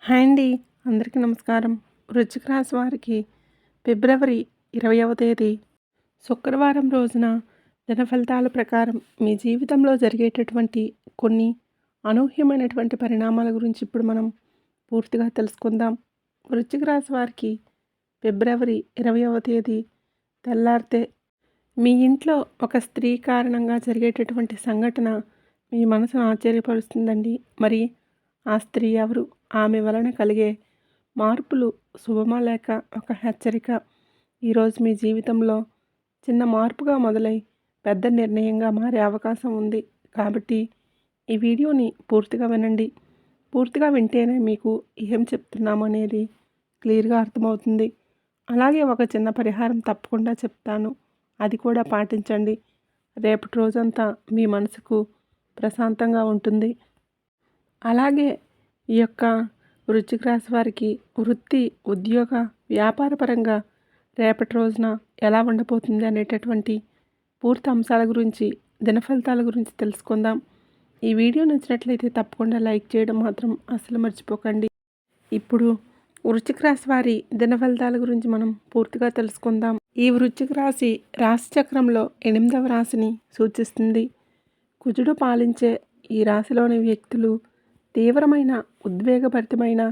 Hi అండి. అందరికీ నమస్కారం. వృశ్చిక రాశి వారికి ఫిబ్రవరి 20వ తేదీ శుక్రవారం రోజున దిన ఫలితాల ప్రకారం మీ జీవితంలో జరిగేటటువంటి కొన్ని అనూహ్యమైనటువంటి పరిణామాల గురించి ఇప్పుడు మనం పూర్తిగా తెలుసుకుందాం. వృశ్చిక రాశి వారికి ఫిబ్రవరి 20వ తేదీ తెల్లారితే మీ ఇంట్లో ఒక స్త్రీ కారణంగా జరిగేటటువంటి సంఘటన మీ మనసును ఆశ్చర్యపరుస్తుందండి. మరి ఆ స్త్రీ ఎవరు? ఆమె వలన కలిగే మార్పులు శుభమా లేక ఒక హెచ్చరిక? ఈరోజు మీ జీవితంలో చిన్న మార్పుగా మొదలై పెద్ద నిర్ణయంగా మారే అవకాశం ఉంది. కాబట్టి ఈ వీడియోని పూర్తిగా వినండి. పూర్తిగా వింటేనే మీకు ఏం చెప్తున్నాము అనేది క్లియర్గా అర్థమవుతుంది. అలాగే ఒక చిన్న పరిహారం తప్పకుండా చెప్తాను, అది కూడా పాటించండి. రేపటి రోజంతా మీ మనసుకు ప్రశాంతంగా ఉంటుంది. అలాగే ఈ యొక్క వృశ్చిక రాశి వారికి వృత్తి, ఉద్యోగ, వ్యాపార పరంగా రేపటి రోజున ఎలా ఉండబోతుంది అనేటటువంటి పూర్తి అంశాల గురించి, దిన ఫలితాల గురించి తెలుసుకుందాం. ఈ వీడియో నచ్చినట్లయితే తప్పకుండా లైక్ చేయడం మాత్రం అస్సలు మర్చిపోకండి. ఇప్పుడు వృశ్చిక రాశి వారి దిన ఫలితాల గురించి మనం పూర్తిగా తెలుసుకుందాం. ఈ వృశ్చిక రాశి రాశి చక్రంలో 8వ రాశిని సూచిస్తుంది. కుజుడు పాలించే ఈ రాశిలోని వ్యక్తులు తీవ్రమైన, ఉద్వేగభరితమైన,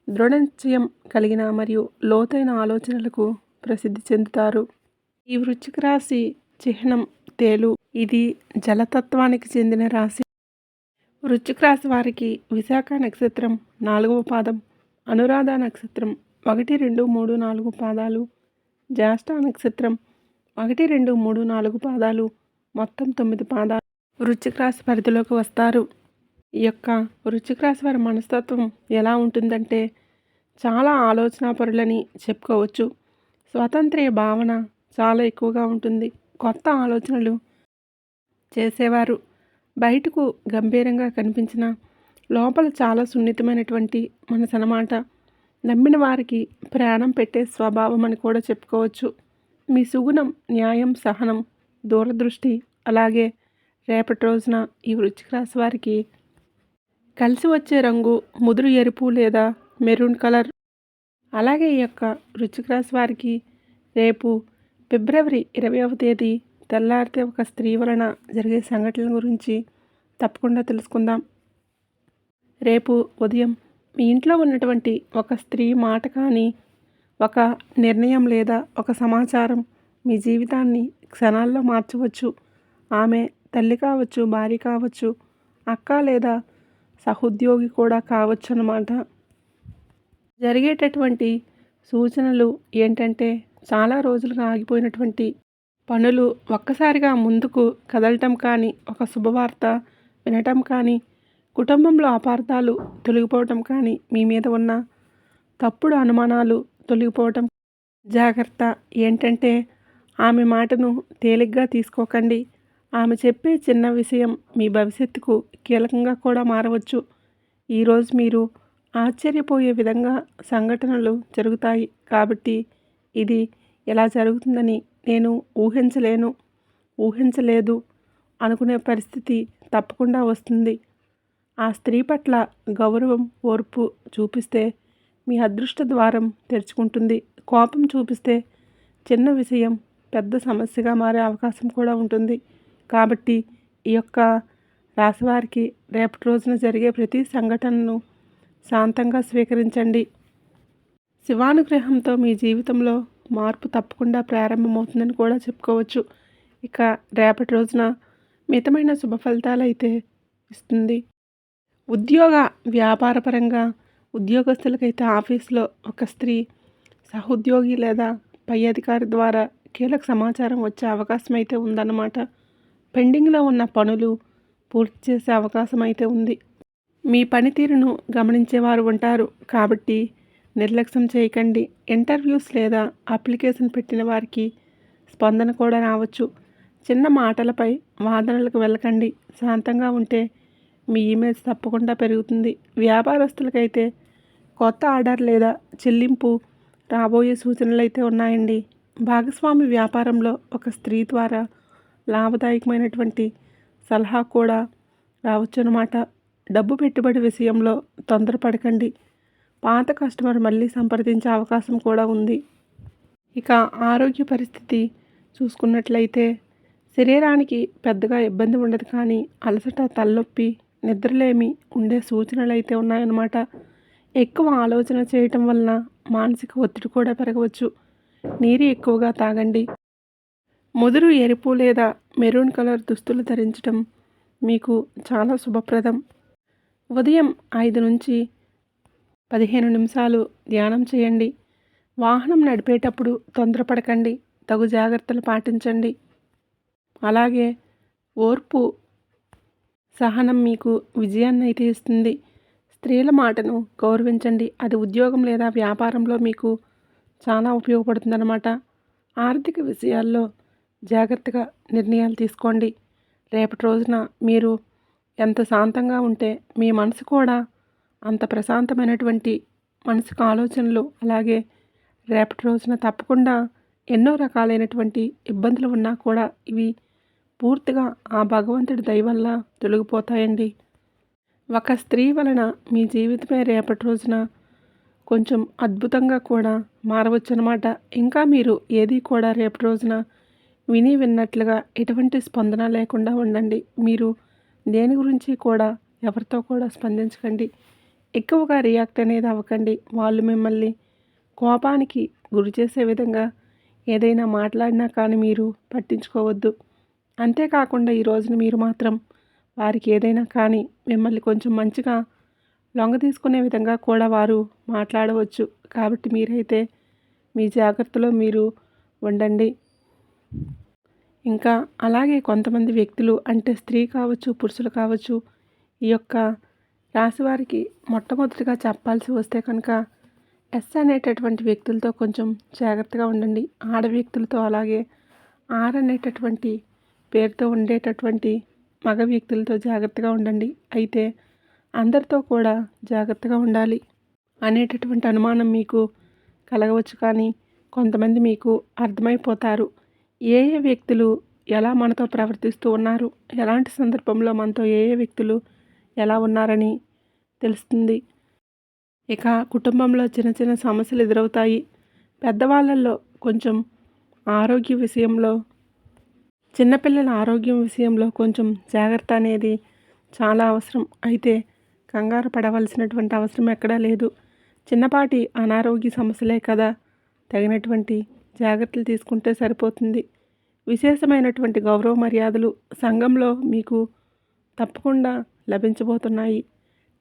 దృఢ నిశ్చయం కలిగిన మరియు లోతైన ఆలోచనలకు ప్రసిద్ధి చెందుతారు. ఈ వృశ్చిక రాశి చిహ్నం తేలు. ఇది జలతత్వానికి చెందిన రాశి. వృశ్చిక రాశి వారికి విశాఖ నక్షత్రం 4వ పాదం, అనురాధ నక్షత్రం 1, 2, 3, 4 పాదాలు, జ్యేష్ఠ నక్షత్రం 1, 2, 3, 4 పాదాలు, మొత్తం 9 పాదాలు వృశ్చిక రాశి పరిధిలోకి వస్తారు. ఈ యొక్క వృశ్చిక రాశి వారి మనస్తత్వం ఎలా ఉంటుందంటే చాలా ఆలోచనాపరులని చెప్పుకోవచ్చు. స్వాతంత్ర్య భావన చాలా ఎక్కువగా ఉంటుంది. కొత్త ఆలోచనలు చేసేవారు. బయటకు గంభీరంగా కనిపించిన లోపల చాలా సున్నితమైనటువంటి మనసు అన్నమాట. నమ్మిన వారికి ప్రాణం పెట్టే స్వభావం అని కూడా చెప్పుకోవచ్చు. మీ సుగుణం, న్యాయం, సహనం, దూరదృష్టి, అలాగే రేపటి రోజున ఈ వృశ్చిక రాశి వారికి కలిసి వచ్చే రంగు ముదురు ఎరుపు లేదా మెరూన్ కలర్. అలాగే ఈ యొక్క వృశ్చిక రాశి వారికి రేపు ఫిబ్రవరి 20వ తేదీ తెల్లారితే ఒక స్త్రీ వలన జరిగే సంఘటనల గురించి తప్పకుండా తెలుసుకుందాం. రేపు ఉదయం మీ ఇంట్లో ఉన్నటువంటి ఒక స్త్రీ మాట కానీ, ఒక నిర్ణయం లేదా ఒక సమాచారం మీ జీవితాన్ని క్షణాల్లో మార్చవచ్చు. ఆమె తల్లి కావచ్చు, భార్య కావచ్చు, అక్క లేదా సహోద్యోగి కూడా కావచ్చు అన్నమాట. జరిగేటటువంటి సూచనలు ఏంటంటే చాలా రోజులుగా ఆగిపోయినటువంటి పనులు ఒక్కసారిగా ముందుకు కదలటం కానీ, ఒక శుభవార్త వినటం కానీ, కుటుంబంలో అపార్థాలు తొలగిపోవటం కానీ, మీ మీద ఉన్న తప్పుడు అనుమానాలు తొలగిపోవటం. జాగ్రత్త ఏంటంటే ఆమె మాటను తేలిగ్గా తీసుకోకండి. ఆమె చెప్పే చిన్న విషయం మీ భవిష్యత్తుకు కీలకంగా కూడా మారవచ్చు. ఈరోజు మీరు ఆశ్చర్యపోయే విధంగా సంఘటనలు జరుగుతాయి. కాబట్టి ఇది ఎలా జరుగుతుందని నేను ఊహించలేదు అనుకునే పరిస్థితి తప్పకుండా వస్తుంది. ఆ స్త్రీ పట్ల గౌరవం, ఓర్పు చూపిస్తే మీ అదృష్ట ద్వారం తెరుచుకుంటుంది. కోపం చూపిస్తే చిన్న విషయం పెద్ద సమస్యగా మారే అవకాశం కూడా ఉంటుంది. కాబట్టి ఈ యొక్క రాశివారికి రేపటి రోజున జరిగే ప్రతి సంఘటనను శాంతంగా స్వీకరించండి. శివానుగ్రహంతో మీ జీవితంలో మార్పు తప్పకుండా ప్రారంభమవుతుందని కూడా చెప్పుకోవచ్చు. ఇక రేపటి రోజున మితమైన శుభ ఫలితాలు అయితే ఇస్తుంది. ఉద్యోగ, వ్యాపారపరంగా ఉద్యోగస్తులకైతే ఆఫీస్లో ఒక స్త్రీ సహోద్యోగి లేదా పై అధికారి ద్వారా కీలక సమాచారం వచ్చే అవకాశం అయితే ఉందన్నమాట. పెండింగ్లో ఉన్న పనులు పూర్తి చేసే అవకాశం అయితే ఉంది. మీ పనితీరును గమనించేవారు ఉంటారు. కాబట్టి నిర్లక్ష్యం చేయకండి. ఇంటర్వ్యూస్ లేదా అప్లికేషన్ పెట్టిన వారికి స్పందన కూడా రావచ్చు. చిన్న మాటలపై వాదనలకు వెళ్ళకండి. శాంతంగా ఉంటే మీ ఇమేజ్ తప్పకుండా పెరుగుతుంది. వ్యాపారస్తులకైతే కొత్త ఆర్డర్ లేదా చెల్లింపు రాబోయే సూచనలు అయితే ఉన్నాయండి. భాగస్వామి వ్యాపారంలో ఒక స్త్రీ ద్వారా లాభదాయకమైనటువంటి సలహా కూడా రావచ్చు అన్నమాట. డబ్బు పెట్టుబడి విషయంలో తొందరపడకండి. పాత కస్టమర్ మళ్ళీ సంప్రదించే అవకాశం కూడా ఉంది. ఇక ఆరోగ్య పరిస్థితి చూసుకున్నట్లయితే శరీరానికి పెద్దగా ఇబ్బంది ఉండదు, కానీ అలసట, తలనొప్పి, నిద్రలేమి ఉండే సూచనలు అయితే ఉన్నాయన్నమాట. ఎక్కువ ఆలోచన చేయటం వలన మానసిక ఒత్తిడి కూడా పెరగవచ్చు. నీరు ఎక్కువగా తాగండి. ముదురు ఎరుపు లేదా మెరూన్ కలర్ దుస్తులు ధరించడం మీకు చాలా శుభప్రదం. ఉదయం 5 నుంచి 15 నిమిషాలు ధ్యానం చేయండి. వాహనం నడిపేటప్పుడు తొందరపడకండి, తగు జాగ్రత్తలు పాటించండి. అలాగే ఓర్పు, సహనం మీకు విజయాన్ని అయితే ఇస్తుంది. స్త్రీల మాటను గౌరవించండి. అది ఉద్యోగం లేదా వ్యాపారంలో మీకు చాలా ఉపయోగపడుతుందన్నమాట. ఆర్థిక విషయాల్లో జాగ్రత్తగా నిర్ణయాలు తీసుకోండి. రేపటి రోజున మీరు ఎంత శాంతంగా ఉంటే మీ మనసు కూడా అంత ప్రశాంతమైనటువంటి మనసుకు ఆలోచనలు, అలాగే రేపటి రోజున తప్పకుండా ఎన్నో రకాలైనటువంటి ఇబ్బందులు ఉన్నా కూడా ఇవి పూర్తిగా ఆ భగవంతుడి దయ వల్ల తొలగిపోతాయండి. ఒక స్త్రీ వలన మీ జీవితమే రేపటి రోజున కొంచెం అద్భుతంగా కూడా మారవచ్చు అన్నమాట. ఇంకా మీరు ఏది కూడా రేపటి రోజున విన్నట్లుగా ఎటువంటి స్పందన లేకుండా ఉండండి. మీరు దేని గురించి కూడా ఎవరితో కూడా స్పందించకండి. ఎక్కువగా రియాక్ట్ అనేది అవ్వకండి. వాళ్ళు మిమ్మల్ని కోపానికి గురి చేసే విధంగా ఏదైనా మాట్లాడినా కానీ మీరు పట్టించుకోవద్దు. అంతేకాకుండా ఈ రోజున మీరు మాత్రం వారికి ఏదైనా కానీ మిమ్మల్ని కొంచెం మంచిగా లొంగ తీసుకునే విధంగా కూడా వారు మాట్లాడవచ్చు. కాబట్టి మీరైతే మీ జాగ్రత్తలో మీరు ఉండండి. ఇంకా అలాగే కొంతమంది వ్యక్తులు, అంటే స్త్రీ కావచ్చు, పురుషులు కావచ్చు, ఈ యొక్క రాశివారికి మొట్టమొదటిగా చెప్పాల్సి వస్తే కనుక ఎస్ అనేటటువంటి వ్యక్తులతో కొంచెం జాగ్రత్తగా ఉండండి. ఆడ వ్యక్తులతో, అలాగే ఆర్ అనేటటువంటి పేరుతో ఉండేటటువంటి మగ వ్యక్తులతో జాగ్రత్తగా ఉండండి. అయితే అందరితో కూడా జాగ్రత్తగా ఉండాలి అనేటటువంటి అనుమానం మీకు కలగవచ్చు, కానీ కొంతమంది మీకు అర్థమైపోతారు. ఏ ఏ వ్యక్తులు ఎలా మనతో ప్రవర్తిస్తూ ఉన్నారు, ఎలాంటి సందర్భంలో మనతో ఏ ఏ వ్యక్తులు ఎలా ఉన్నారని తెలుస్తుంది. ఇక కుటుంబంలో చిన్న చిన్న సమస్యలు ఎదురవుతాయి. పెద్దవాళ్ళల్లో కొంచెం ఆరోగ్య విషయంలో, చిన్నపిల్లల ఆరోగ్యం విషయంలో కొంచెం జాగ్రత్త అనేది చాలా అవసరం. అయితే కంగారు పడవలసినటువంటి అవసరం ఎక్కడా లేదు. చిన్నపాటి అనారోగ్య సమస్యలే కదా, తగినటువంటి జాగ్రత్తలు తీసుకుంటే సరిపోతుంది. విశేషమైనటువంటి గౌరవ మర్యాదలు సంఘంలో మీకు తప్పకుండా లభించబోతున్నాయి.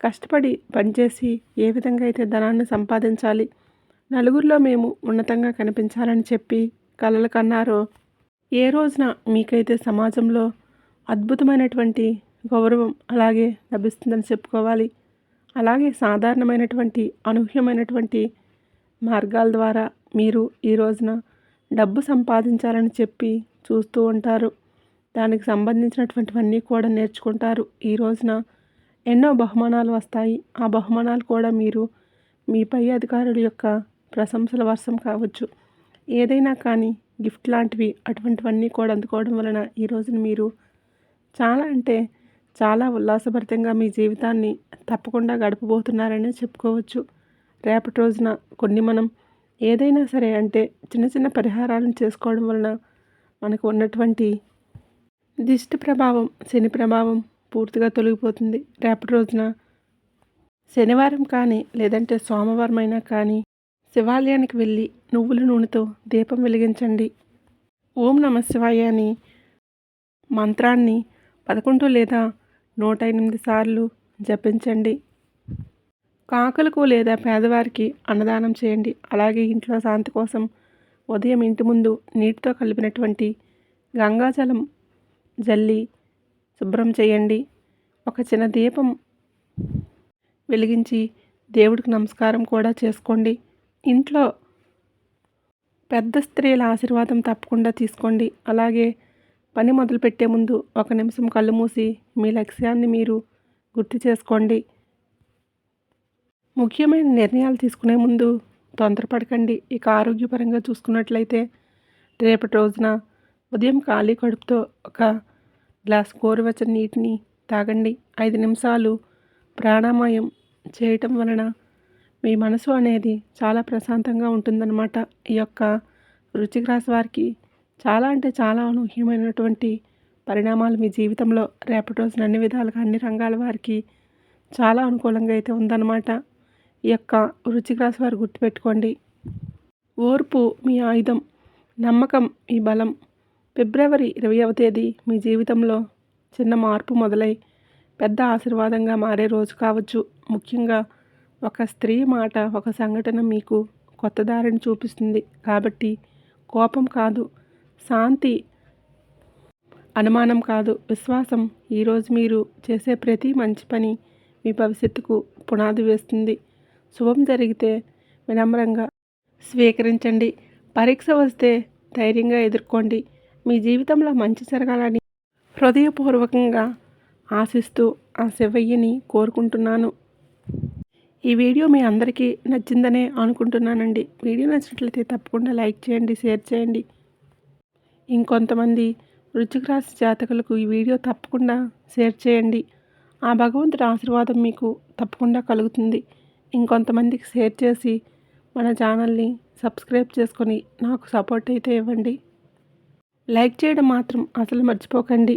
కష్టపడి పనిచేసి ఏ విధంగా అయితే ధనాన్ని సంపాదించాలి, నలుగురిలో మేము ఉన్నతంగా కనిపించాలని చెప్పి కలలు కన్నారో, ఏ రోజున మీకైతే సమాజంలో అద్భుతమైనటువంటి గౌరవం అలాగే లభిస్తుందని చెప్పుకోవాలి. అలాగే సాధారణమైనటువంటి అనూహ్యమైనటువంటి మార్గాల ద్వారా మీరు ఈ రోజున డబ్బు సంపాదించాలని చెప్పి చూస్తూ ఉంటారు. దానికి సంబంధించినటువంటివన్నీ కూడా నేర్చుకుంటారు. ఈ రోజున ఎన్నో బహుమానాలు వస్తాయి. ఆ బహుమానాలు కూడా మీరు మీ పై అధికారుల యొక్క ప్రశంసల వర్షం కావచ్చు, ఏదైనా కానీ గిఫ్ట్ లాంటివి, అటువంటివన్నీ కూడా అందుకోవడం వలన ఈ రోజున మీరు చాలా అంటే చాలా ఉల్లాసభరితంగా మీ జీవితాన్ని తప్పకుండా గడపబోతున్నారని చెప్పుకోవచ్చు. రేపటి రోజున మనం ఏదైనా సరే అంటే చిన్న చిన్న పరిహారాలను చేసుకోవడం వలన మనకు ఉన్నటువంటి దిష్టి ప్రభావం, శని ప్రభావం పూర్తిగా తొలగిపోతుంది. రేపటి రోజున శనివారం కానీ లేదంటే సోమవారం అయినా కానీ శివాలయానికి వెళ్ళి నువ్వుల నూనెతో దీపం వెలిగించండి. ఓం నమ శివాయ అని మంత్రాన్ని 11 లేదా 108 సార్లు జపించండి. కాకులకు లేదా పేదవారికి అన్నదానం చేయండి. అలాగే ఇంట్లో శాంతి కోసం ఉదయం ఇంటి ముందు నీటితో కలిపినటువంటి గంగాజలం జల్లి శుభ్రం చేయండి. ఒక చిన్న దీపం వెలిగించి దేవుడికి నమస్కారం కూడా చేసుకోండి. ఇంట్లో పెద్ద స్త్రీల ఆశీర్వాదం తప్పకుండా తీసుకోండి. అలాగే పని మొదలుపెట్టే ముందు 1 నిమిషం కళ్ళు మూసి మీ లక్ష్యాన్ని మీరు గుర్తు చేసుకోండి. ముఖ్యమైన నిర్ణయాలు తీసుకునే ముందు తొందరపడకండి. ఇక ఆరోగ్యపరంగా చూసుకున్నట్లయితే రేపటి రోజున ఉదయం ఖాళీ కడుపుతో ఒక గ్లాస్ గోరువెచ్చని నీటిని తాగండి. 5 నిమిషాలు ప్రాణాయామం చేయటం వలన మీ మనసు అనేది చాలా ప్రశాంతంగా ఉంటుందన్నమాట. ఈ యొక్క వృశ్చిక రాశి వారికి చాలా అంటే చాలా అనూహ్యమైనటువంటి పరిణామాలు మీ జీవితంలో రేపటి రోజున అన్ని విధాలుగా అన్ని రంగాల వారికి చాలా అనుకూలంగా అయితే ఉందన్నమాట. ఈ యొక్క వృశ్చిక రాశి వారు గుర్తుపెట్టుకోండి, ఓర్పు మీ ఆయుధం, నమ్మకం మీ బలం. ఫిబ్రవరి 20వ తేదీ మీ జీవితంలో చిన్న మార్పు మొదలై పెద్ద ఆశీర్వాదంగా మారే రోజు కావచ్చు. ముఖ్యంగా ఒక స్త్రీ మాట, ఒక సంఘటన మీకు కొత్త దారిని చూపిస్తుంది. కాబట్టి కోపం కాదు, శాంతి, అనుమానం కాదు, విశ్వాసం. ఈరోజు మీరు చేసే ప్రతి మంచి పని మీ భవిష్యత్తుకు పునాది వేస్తుంది. శుభం జరిగితే వినమ్రంగా స్వీకరించండి. పరీక్ష వస్తే ధైర్యంగా ఎదుర్కోండి. మీ జీవితంలో మంచి జరగాలని హృదయపూర్వకంగా ఆశిస్తూ ఆ శివయ్యని కోరుకుంటున్నాను. ఈ వీడియో మీ అందరికీ నచ్చిందనే అనుకుంటున్నానండి. వీడియో నచ్చినట్లయితే తప్పకుండా లైక్ చేయండి, షేర్ చేయండి. ఇంకొంతమంది వృశ్చిక రాశి జాతకులకు ఈ వీడియో తప్పకుండా షేర్ చేయండి. ఆ భగవంతుడి ఆశీర్వాదం మీకు తప్పకుండా కలుగుతుంది. ఇంకొంతమందికి షేర్ చేసి మన ఛానల్ని సబ్స్క్రైబ్ చేసుకొని నాకు సపోర్ట్ అయితే ఇవ్వండి. లైక్ చేయడం మాత్రం అసలు మర్చిపోకండి.